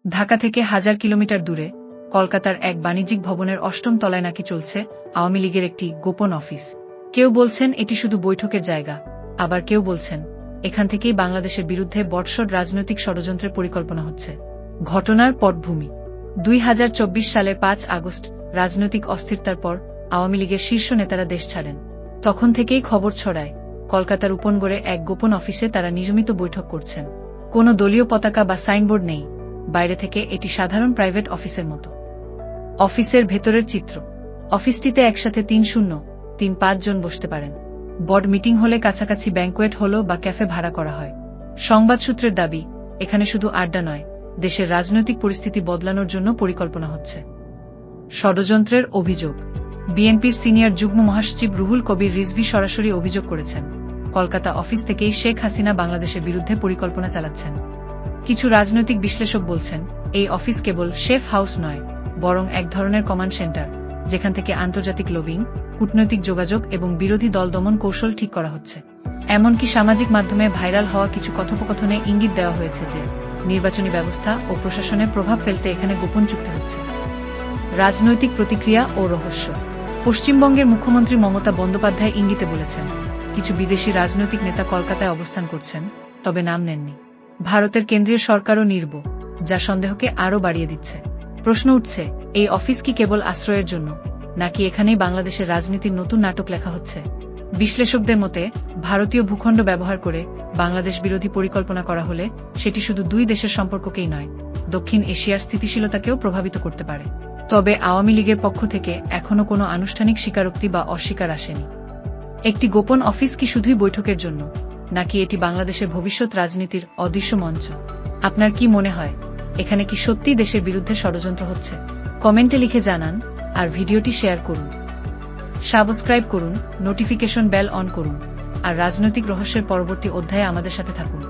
ঢাকা থেকে 1000 কিলোমিটার দূরে কলকাতার এক বাণিজ্যিক ভবনের 8ম তলায় নাকি চলছে আওয়ামী লীগের একটি গোপন অফিস। কেউ বলছেন এটি শুধু বৈঠকের জায়গা, আবার কেউ বলছেন এখান থেকেই বাংলাদেশের বিরুদ্ধে বর্ষড রাজনৈতিক ষড়যন্ত্রের পরিকল্পনা হচ্ছে। ঘটনার পটভূমি 2024 সালের 5 আগস্ট রাজনৈতিক অস্থিরতার পর আওয়ামী লীগের শীর্ষ নেতারা দেশ ছাড়েন। তখন থেকেই খবর ছড়ায় কলকাতার উপনগরে এক গোপন অফিসে তারা নিয়মিত বৈঠক করছেন। কোনো দলীয় পতাকা বা সাইনবোর্ড নেই, বাইরে থেকে এটি সাধারণ প্রাইভেট অফিসের মতো। অফিসের ভেতরের চিত্র। অফিসটিতে একসাথে 3-5 জন বসতে পারেন। বোর্ড মিটিং হলে কাছাকাছি ব্যাংকোয়েট হল বা ক্যাফে ভাড়া করা হয়। সংবাদ সূত্রের দাবি, এখানে শুধু আড্ডা নয়, দেশের রাজনৈতিক পরিস্থিতি বদলানোর জন্য পরিকল্পনা হচ্ছে। ষড়যন্ত্রের অভিযোগ। বিএনপির সিনিয়র যুগ্ম মহাসচিব রুহুল কবির রিজভী সরাসরি অভিযোগ করেছেন, কলকাতা অফিস থেকেই শেখ হাসিনা বাংলাদেশের বিরুদ্ধে পরিকল্পনা চালাচ্ছেন। কিছু রাজনৈতিক বিশ্লেষক বলছেন, এই অফিস কেবল সেফ হাউস নয়, বরং এক ধরনের কমান্ড সেন্টার, যেখান থেকে আন্তর্জাতিক লবিং, কূটনৈতিক যোগাযোগ এবং বিরোধী দল দমন কৌশল ঠিক করা হচ্ছে। এমনকি সামাজিক মাধ্যমে ভাইরাল হওয়া কিছু কথোপকথনে ইঙ্গিত দেওয়া হয়েছে যে নির্বাচনী ব্যবস্থা ও প্রশাসনের প্রভাব ফেলতে এখানে গোপন চুক্তি হচ্ছে। রাজনৈতিক প্রতিক্রিয়া ও রহস্য। পশ্চিমবঙ্গের মুখ্যমন্ত্রী মমতা বন্দ্যোপাধ্যায় ইঙ্গিতে বলেছেন, কিছু বিদেশি রাজনৈতিক নেতা কলকাতায় অবস্থান করছেন, তবে নাম নেননি। ভারতের কেন্দ্রীয় সরকারও নীরব, যা সন্দেহকে আরও বাড়িয়ে দিচ্ছে। প্রশ্ন উঠছে, এই অফিস কি কেবল আশ্রয়ের জন্য, নাকি এখানেই বাংলাদেশের রাজনীতির নতুন নাটক লেখা হচ্ছে? বিশ্লেষকদের মতে, ভারতীয় ভূখণ্ড ব্যবহার করে বাংলাদেশ বিরোধী পরিকল্পনা করা হলে সেটি শুধু দুই দেশের সম্পর্ককেই নয়, দক্ষিণ এশিয়ার স্থিতিশীলতাকেও প্রভাবিত করতে পারে। তবে আওয়ামী লীগের পক্ষ থেকে এখনো কোনো আনুষ্ঠানিক স্বীকারোক্তি বা অস্বীকার আসেনি। একটি গোপন অফিস কি শুধুই বৈঠকের জন্য, নাকি এটি বাংলাদেশের ভবিষ্যৎ রাজনীতির অদৃশ্য মঞ্চ? আপনার কি মনে হয়, এখানে কি সত্যি দেশের বিরুদ্ধে ষড়যন্ত্র হচ্ছে? কমেন্টে লিখে জানান, আর ভিডিওটি শেয়ার করুন। সাবস্ক্রাইব করুন, নোটিফিকেশন বেল অন করুন, আর রাজনৈতিক রহস্যের পরবর্তী অধ্যায়ে আমাদের সাথে থাকুন।